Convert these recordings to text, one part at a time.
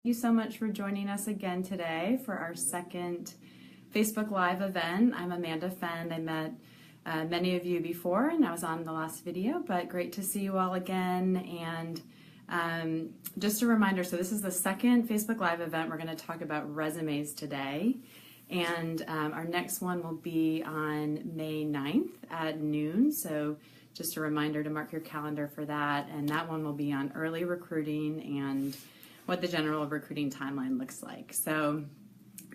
You so much for joining us again today for our second Facebook Live event. I'm Amanda Fenn. I met many of you before and I was on the last video, but great to see you all again. And just a reminder, so this is the second Facebook Live event. We're going to talk about resumes today. And our next one will be on May 9th at noon. So just a reminder to mark your calendar for that. And that one will be on early recruiting and what the general recruiting timeline looks like. So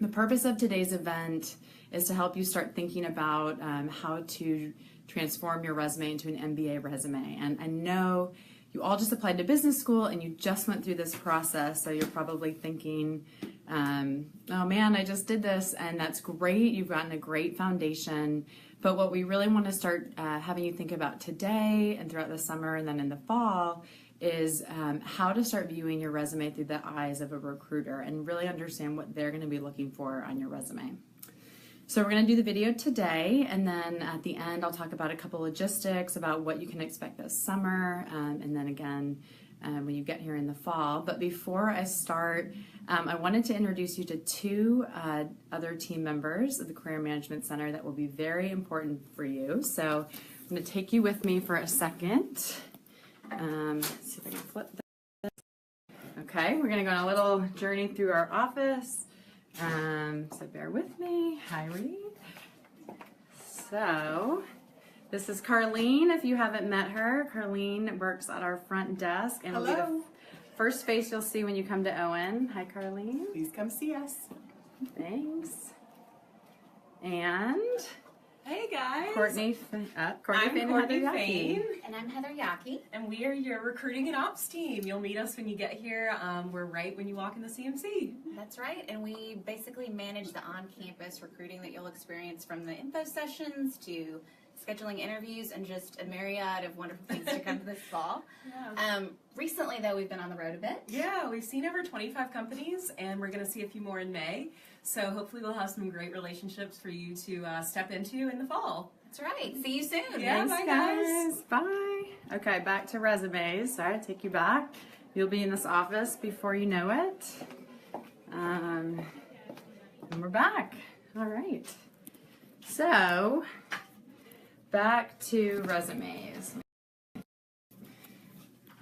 the purpose of today's event is to help you start thinking about how to transform your resume into an MBA resume. And I know you all just applied to business school and you just went through this process, so you're probably thinking, oh man, I just did this, and that's great. You've gotten a great foundation. But what we really want to start having you think about today and throughout the summer and then in the fall is how to start viewing your resume through the eyes of a recruiter and really understand what they're going to be looking for on your resume. So we're going to do the video today, and then at the end I'll talk about a couple logistics about what you can expect this summer, and then again when you get here in the fall. But before I start, I wanted to introduce you to two other team members of the Career Management Center that will be very important for you. So I'm going to take you with me for a second. Let's see if I can flip this. Okay, we're going to go on a little journey through our office. So bear with me. Hi, Reed. So this is Carlene. If you haven't met her, Carlene works at our front desk and will be the first face you'll see when you come to Owen. Hi, Carlene. Please come see us. Thanks. And hey guys, Courtney I'm Fain and Courtney Heather Fain, and I'm Heather Yaki. and we are your recruiting and ops team. You'll meet us when you get here. We're right when you walk in the CMC. That's right, and we basically manage the on-campus recruiting that you'll experience, from the info sessions to scheduling interviews and just a myriad of wonderful things to come to this fall. Yeah. Recently, though, we've been on the road a bit. Yeah, we've seen over 25 companies, and we're going to see a few more in May. So hopefully we'll have some great relationships for you to step into in the fall. That's right. See you soon. Yeah, thanks, bye guys. Bye. Okay, back to resumes. Sorry, I'll take you back. You'll be in this office before you know it. And we're back. All right. So, back to resumes.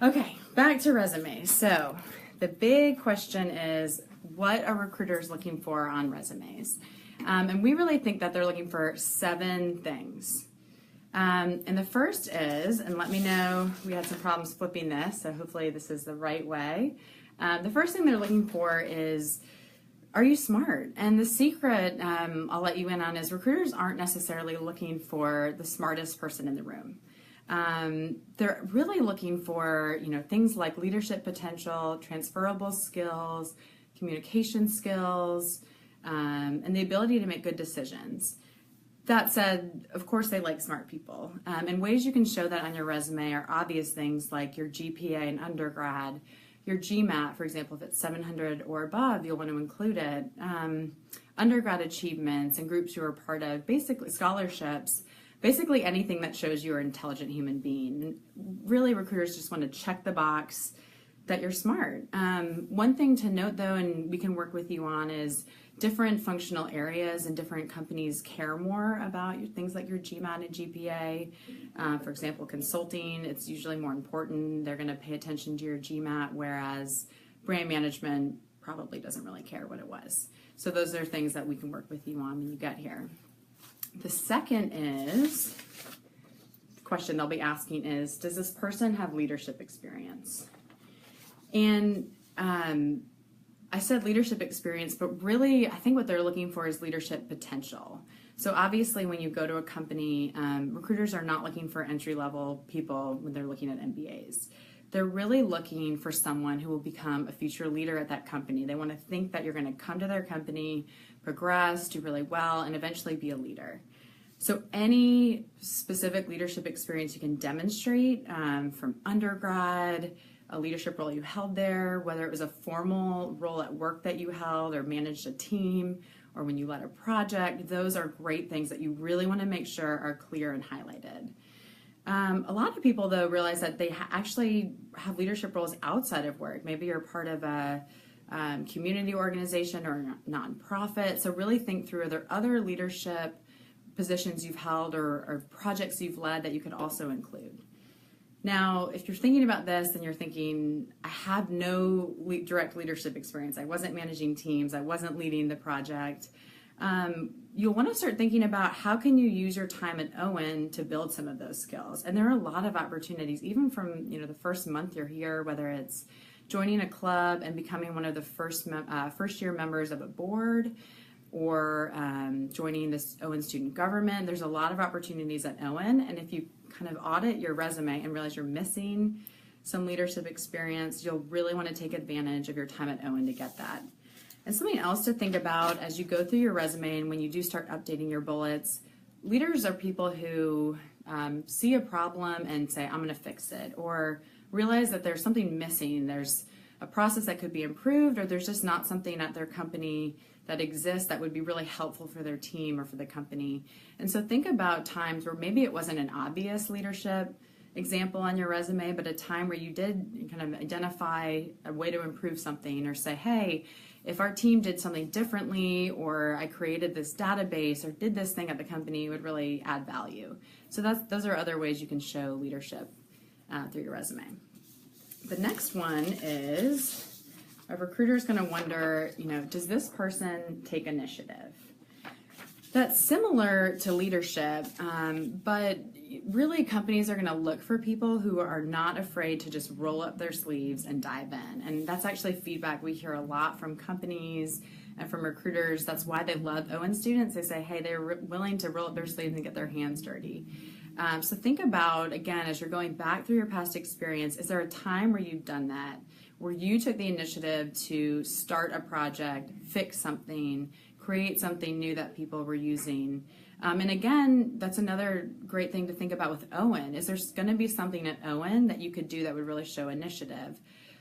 Okay, back to resumes. So, the big question is, what are recruiters looking for on resumes? And we really think that they're looking for 7 things. And the first is, and let me know, we had some problems flipping this, so hopefully this is the right way. The first thing they're looking for is, are you smart? And the secret I'll let you in on is recruiters aren't necessarily looking for the smartest person in the room. They're really looking for, things like leadership potential, transferable skills, communication skills, and the ability to make good decisions. That said, of course, they like smart people. And ways you can show that on your resume are obvious things like your GPA in undergrad, your GMAT, for example, if it's 700 or above, you'll want to include it. Undergrad achievements and groups you are part of, basically scholarships, basically anything that shows you're an intelligent human being. Really, recruiters just want to check the box that you're smart. One thing to note, though, and we can work with you on, is different functional areas and different companies care more about things like your GMAT and GPA. For example, consulting, it's usually more important. They're going to pay attention to your GMAT, whereas brand management probably doesn't really care what it was. So those are things that we can work with you on when you get here. The second is, the question they'll be asking is, does this person have leadership experience? And I said leadership experience, but really I think what they're looking for is leadership potential. So obviously when you go to a company, recruiters are not looking for entry-level people when they're looking at MBAs. They're really looking for someone who will become a future leader at that company. They want to think that you're going to come to their company, progress, do really well, and eventually be a leader. So any specific leadership experience you can demonstrate from undergrad, a leadership role you held there, whether it was a formal role at work that you held or managed a team, or when you led a project, those are great things that you really want to make sure are clear and highlighted. A lot of people, though, realize that they actually have leadership roles outside of work. Maybe you're part of a community organization or nonprofit. So really think through, are there other leadership positions you've held or projects you've led that you could also include? Now, if you're thinking about this and you're thinking, I have no direct leadership experience, I wasn't managing teams, I wasn't leading the project, you'll want to start thinking about how can you use your time at Owen to build some of those skills. And there are a lot of opportunities, even from the first month you're here, whether it's joining a club and becoming one of the first year members of a board, or joining this Owen student government. There's a lot of opportunities at Owen, and if you kind of audit your resume and realize you're missing some leadership experience, you'll really want to take advantage of your time at Owen to get that. And something else to think about as you go through your resume and when you do start updating your bullets, leaders are people who see a problem and say, I'm going to fix it, or realize that there's something missing, there's a process that could be improved, or there's just not something at their company that exists that would be really helpful for their team or for the company. And so think about times where maybe it wasn't an obvious leadership example on your resume, but a time where you did kind of identify a way to improve something, or say, hey, if our team did something differently, or I created this database or did this thing at the company, it would really add value. So those are other ways you can show leadership through your resume. The next one is, a recruiter is going to wonder, does this person take initiative? That's similar to leadership, but really companies are going to look for people who are not afraid to just roll up their sleeves and dive in. And that's actually feedback we hear a lot from companies and from recruiters. That's why they love Owen students. They say, hey, they're willing to roll up their sleeves and get their hands dirty. So think about, again, as you're going back through your past experience, is there a time where you've done that, where you took the initiative to start a project, fix something, create something new that people were using? And again, that's another great thing to think about with Owen. Is there going to be something at Owen that you could do that would really show initiative?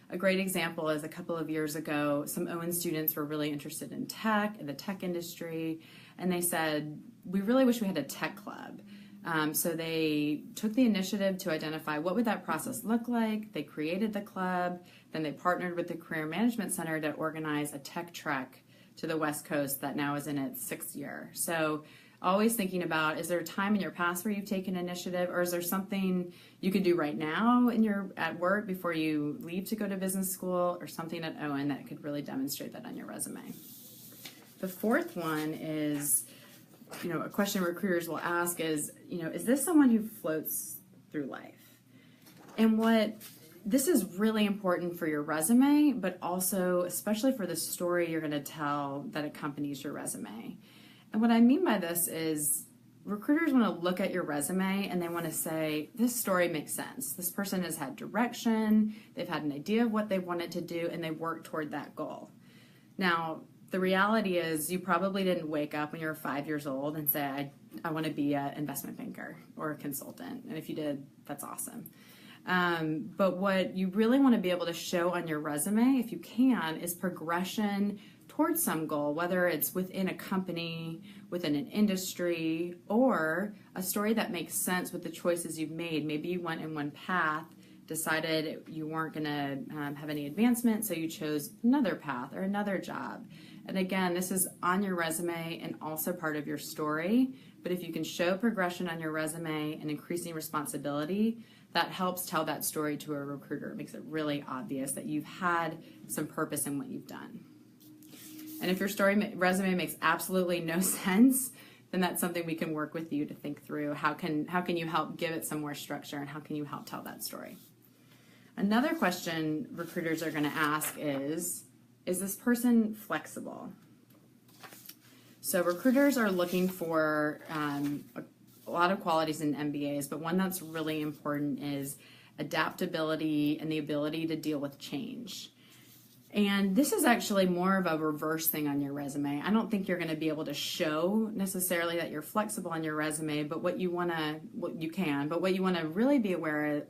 A great example is a couple of years ago, some Owen students were really interested in tech, in the tech industry, and they said, we really wish we had a tech club. So they took the initiative to identify what would that process look like. They created the club, then they partnered with the Career Management Center to organize a tech trek to the West Coast that now is in its 6th year. So always thinking about, is there a time in your past where you've taken initiative, or is there something you could do right now at work before you leave to go to business school, or something at Owen that could really demonstrate that on your resume? The fourth one is, a question recruiters will ask is, is this someone who floats through life? And this is really important for your resume, but also especially for the story you're going to tell that accompanies your resume. And what I mean by this is, recruiters want to look at your resume and they want to say, this story makes sense. This person has had direction, they've had an idea of what they wanted to do, and they work toward that goal. Now, the reality is you probably didn't wake up when you were 5 years old and say, I want to be an investment banker or a consultant. And if you did, that's awesome. But what you really want to be able to show on your resume, if you can, is progression towards some goal, whether it's within a company, within an industry, or a story that makes sense with the choices you've made. Maybe you went in one path, decided you weren't going to have any advancement, so you chose another path or another job. And again, this is on your resume and also part of your story, but if you can show progression on your resume and increasing responsibility, that helps tell that story to a recruiter. It makes it really obvious that you've had some purpose in what you've done. And if your resume makes absolutely no sense, then that's something we can work with you to think through. How can you help give it some more structure, and how can you help tell that story? Another question recruiters are going to ask is this person flexible? So recruiters are looking for a lot of qualities in MBAs, but one that's really important is adaptability and the ability to deal with change. And this is actually more of a reverse thing on your resume. I don't think you're going to be able to show necessarily that you're flexible on your resume, but what you want to really be aware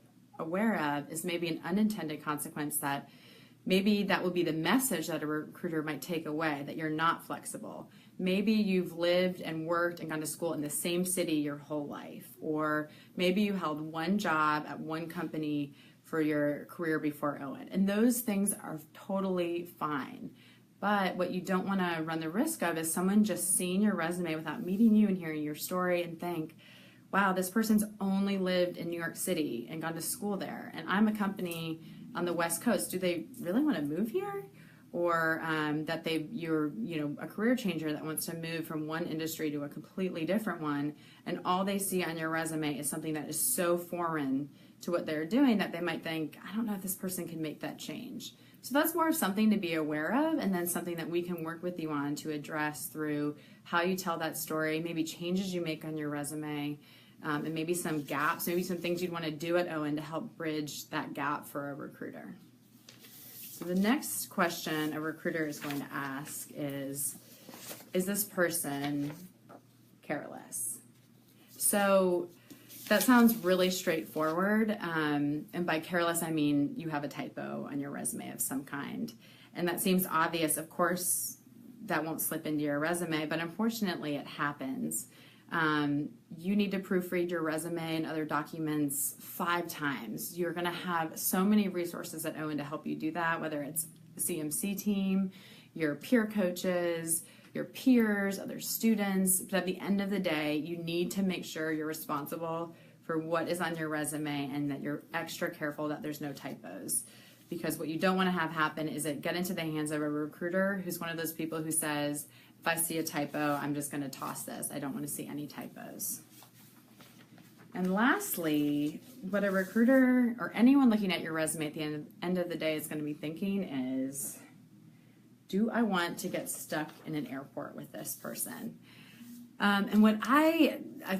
of is maybe an unintended consequence that maybe that will be the message that a recruiter might take away, that you're not flexible. Maybe you've lived and worked and gone to school in the same city your whole life, or maybe you held one job at one company for your career before Owen. And those things are totally fine. But what you don't want to run the risk of is someone just seeing your resume without meeting you and hearing your story and think, wow, this person's only lived in New York City and gone to school there. And I'm a company on the West Coast. Do they really want to move here? Or that you're a career changer that wants to move from one industry to a completely different one, and all they see on your resume is something that is so foreign to what they're doing that they might think, I don't know if this person can make that change. So that's more of something to be aware of, and then something that we can work with you on to address through how you tell that story, maybe changes you make on your resume, and maybe some gaps, maybe some things you'd want to do at Owen to help bridge that gap for a recruiter. So the next question a recruiter is going to ask is this person careless? So that sounds really straightforward. And by careless, I mean you have a typo on your resume of some kind. And that seems obvious. Of course, that won't slip into your resume, but unfortunately it happens. You need to proofread your resume and other documents 5 times. You're going to have so many resources at Owen to help you do that, whether it's the CMC team, your peer coaches, your peers, other students. But at the end of the day, you need to make sure you're responsible for what is on your resume and that you're extra careful that there's no typos. Because what you don't want to have happen is it get into the hands of a recruiter who's one of those people who says, if I see a typo, I'm just going to toss this. I don't want to see any typos. And lastly, what a recruiter or anyone looking at your resume at the end of the day is going to be thinking is, do I want to get stuck in an airport with this person? And what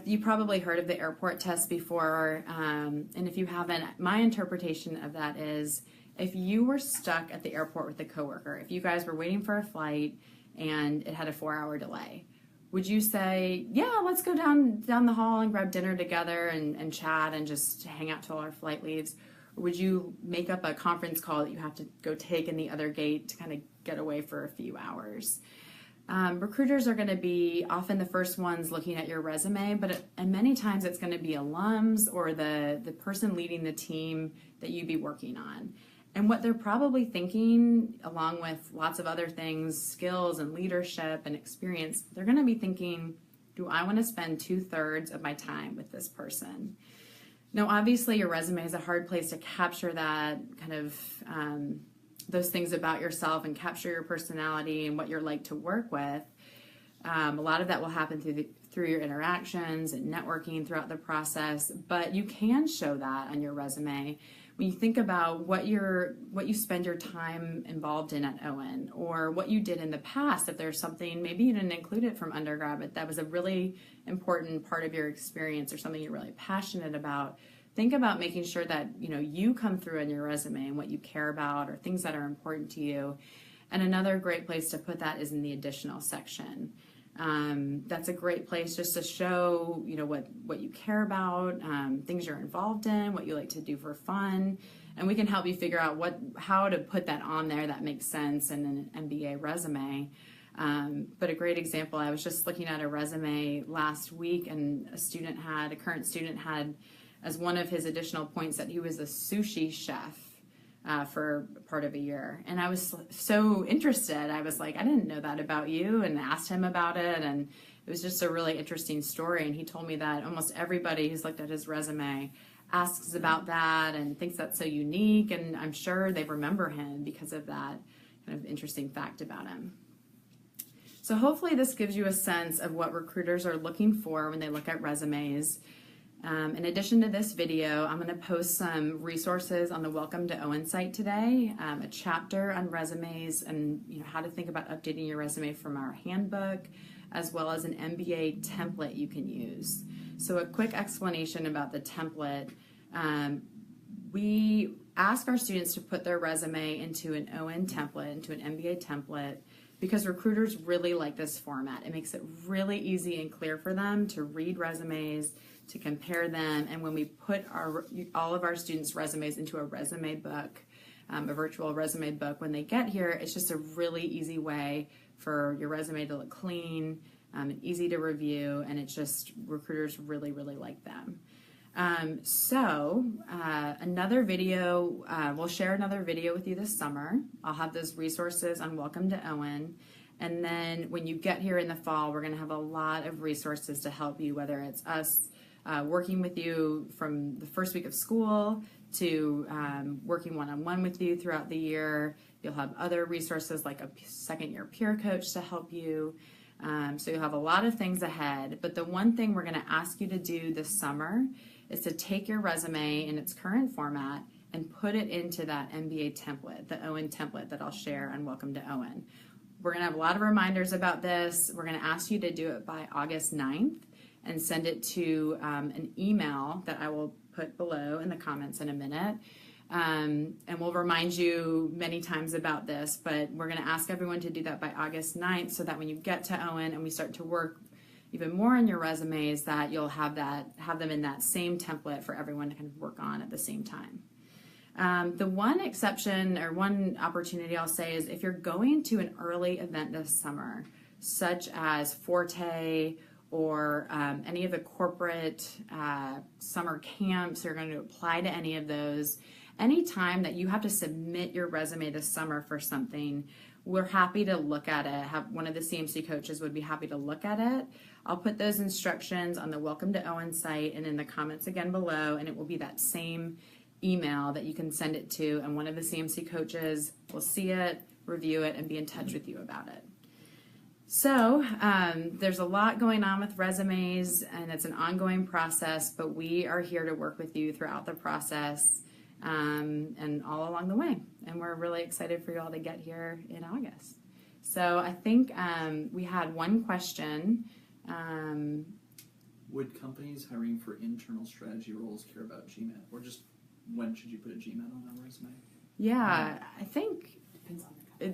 you probably heard of the airport test before, and if you haven't, my interpretation of that is, if you were stuck at the airport with a coworker, if you guys were waiting for a flight and it had a 4-hour delay, would you say, yeah, let's go down the hall and grab dinner together and chat and just hang out till our flight leaves? Or would you make up a conference call that you have to go take in the other gate to kind of get away for a few hours? Recruiters are going to be often the first ones looking at your resume, and many times it's going to be alums or the person leading the team that you'd be working on. And what they're probably thinking, along with lots of other things, skills and leadership and experience, they're going to be thinking, do I want to spend 2/3 of my time with this person? Now, obviously, your resume is a hard place to capture that kind of those things about yourself and capture your personality and what you're like to work with. A lot of that will happen through your interactions and networking throughout the process, but you can show that on your resume when you think about what you spend your time involved in at Owen, or what you did in the past. If there's something, maybe you didn't include it from undergrad, but that was a really important part of your experience or something you're really passionate about. Think about making sure that you come through on your resume and what you care about or things that are important to you. And another great place to put that is in the additional section. That's a great place just to show, what you care about, things you're involved in, what you like to do for fun, and we can help you figure out how to put that on there that makes sense in an MBA resume. But a great example, I was just looking at a resume last week, and a current student had as one of his additional points that he was a sushi chef for part of a year. And I was so interested. I was like, I didn't know that about you, and asked him about it. And it was just a really interesting story. And he told me that almost everybody who's looked at his resume asks about that and thinks that's so unique. And I'm sure they remember him because of that kind of interesting fact about him. So hopefully this gives you a sense of what recruiters are looking for when they look at resumes. In addition to this video, I'm going to post some resources on the Welcome to Owen site today, a chapter on resumes and how to think about updating your resume from our handbook, as well as an MBA template you can use. So a quick explanation about the template. We ask our students to put their resume into an Owen template, into an MBA template, because recruiters really like this format. It makes it really easy and clear for them to read resumes, to compare them, and when we put all of our students' resumes into a resume book, a virtual resume book, when they get here, it's just a really easy way for your resume to look clean and easy to review, and it's just, recruiters really, really like them. Another video, we'll share another video with you this summer. I'll have those resources on Welcome to Owen. And then when you get here in the fall, we're going to have a lot of resources to help you, whether it's us working with you from the first week of school to working one-on-one with you throughout the year. You'll have other resources like a second-year peer coach to help you. So you'll have a lot of things ahead. But the one thing we're going to ask you to do this summer is to take your resume in its current format and put it into that MBA template, the Owen template that I'll share on Welcome to Owen. We're going to have a lot of reminders about this. We're going to ask you to do it by August 9th and send it to an email that I will put below in the comments in a minute. And we'll remind you many times about this, but we're going to ask everyone to do that by August 9th so that when you get to Owen and we start to work even more on your resumes, that you'll have them in that same template for everyone to kind of work on at the same time. The one exception or one opportunity I'll say is if you're going to an early event this summer, such as Forte or any of the corporate summer camps, you're going to apply to any of those. Anytime that you have to submit your resume this summer for something, we're happy to look at it. One of the CMC coaches would be happy to look at it. I'll put those instructions on the Welcome to Owen site and in the comments again below, and it will be that same email that you can send it to, and one of the CMC coaches will see it, review it, and be in touch with you about it. So there's a lot going on with resumes, and it's an ongoing process, but we are here to work with you throughout the process and all along the way. And we're really excited for you all to get here in August. So I think we had one question. Would companies hiring for internal strategy roles care about GMAT, or just when should you put a GMAT on that resume? Yeah, I think Depends on the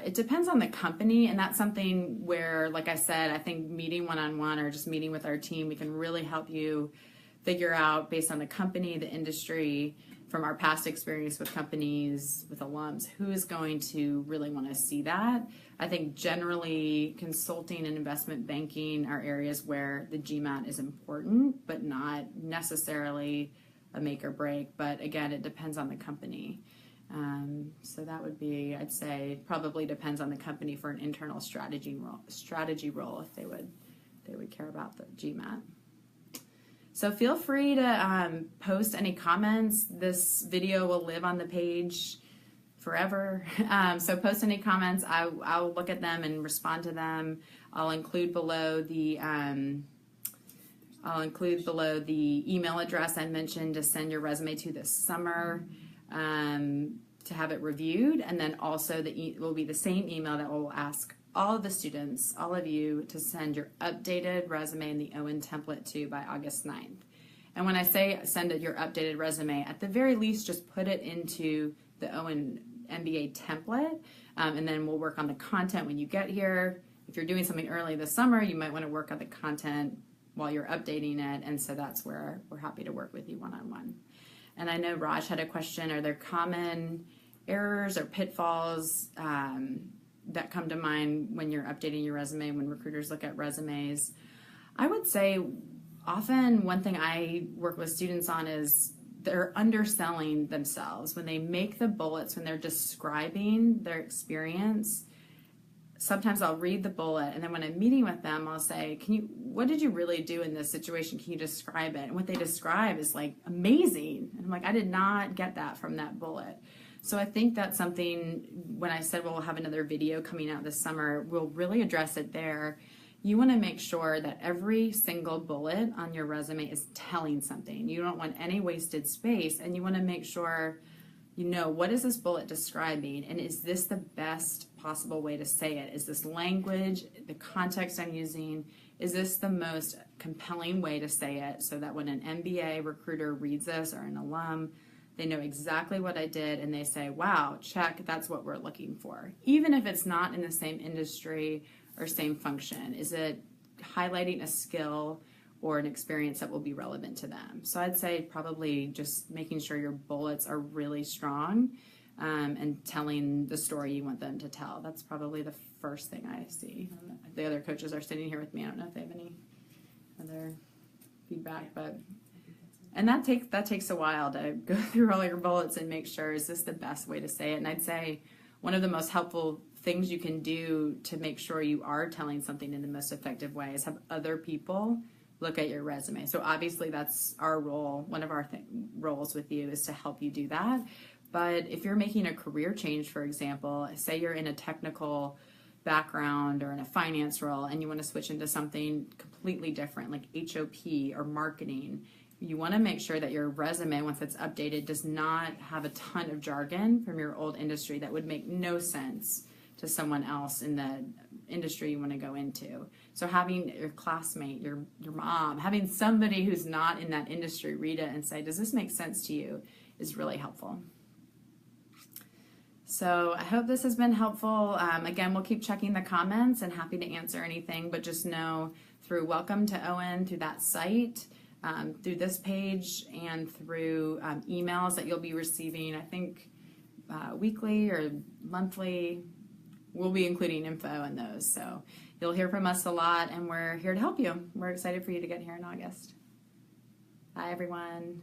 it depends on the company, and that's something where, like I said, I think meeting one-on-one or just meeting with our team, we can really help you figure out based on the company, the industry, from our past experience with companies, with alums, who is going to really want to see that. I think generally consulting and investment banking are areas where the GMAT is important, but not necessarily a make or break. But again, it depends on the company. So that would be, I'd say, probably depends on the company for an internal strategy role if they would care about the GMAT. So feel free to post any comments. This video will live on the page forever. So post any comments. I'll look at them and respond to them. I'll include below the email address I mentioned to send your resume to this summer to have it reviewed, and then also it will be the same email that will ask all of the students, all of you, to send your updated resume in the Owen template to by August 9th. And when I say send your updated resume, at the very least, just put it into the Owen MBA template, and then we'll work on the content when you get here. If you're doing something early this summer, you might want to work on the content while you're updating it, and so that's where we're happy to work with you one-on-one. And I know Raj had a question, are there common errors or pitfalls that come to mind when you're updating your resume, when recruiters look at resumes? I would say often one thing I work with students on is they're underselling themselves. When they make the bullets, when they're describing their experience, sometimes I'll read the bullet, and then when I'm meeting with them, I'll say, what did you really do in this situation? Can you describe it? And what they describe is like amazing. And I'm like, I did not get that from that bullet. So I think that's something, when I said we'll have another video coming out this summer, we'll really address it there. You want to make sure that every single bullet on your resume is telling something. You don't want any wasted space, and you want to make sure you know, what is this bullet describing, and is this the best possible way to say it? Is this language, the context I'm using, is this the most compelling way to say it so that when an MBA recruiter reads this, or an alum, they know exactly what I did and they say, wow, check, that's what we're looking for. Even if it's not in the same industry or same function, is it highlighting a skill or an experience that will be relevant to them? So I'd say probably just making sure your bullets are really strong and telling the story you want them to tell. That's probably the first thing I see. The other coaches are sitting here with me. I don't know if they have any other feedback, but And that takes a while to go through all your bullets and make sure, is this the best way to say it? And I'd say one of the most helpful things you can do to make sure you are telling something in the most effective way is have other people look at your resume. So obviously that's our role. One of our roles with you is to help you do that. But if you're making a career change, for example, say you're in a technical background or in a finance role and you want to switch into something completely different like HOP or marketing, you want to make sure that your resume, once it's updated, does not have a ton of jargon from your old industry that would make no sense to someone else in the industry you want to go into. So having your classmate, your mom, having somebody who's not in that industry read it and say, does this make sense to you, is really helpful. So I hope this has been helpful. Again, we'll keep checking the comments and happy to answer anything, but just know through Welcome to ON, through that site, through this page, and through emails that you'll be receiving, I think weekly or monthly, we'll be including info in those. So you'll hear from us a lot, and we're here to help you. We're excited for you to get here in August. Bye, everyone.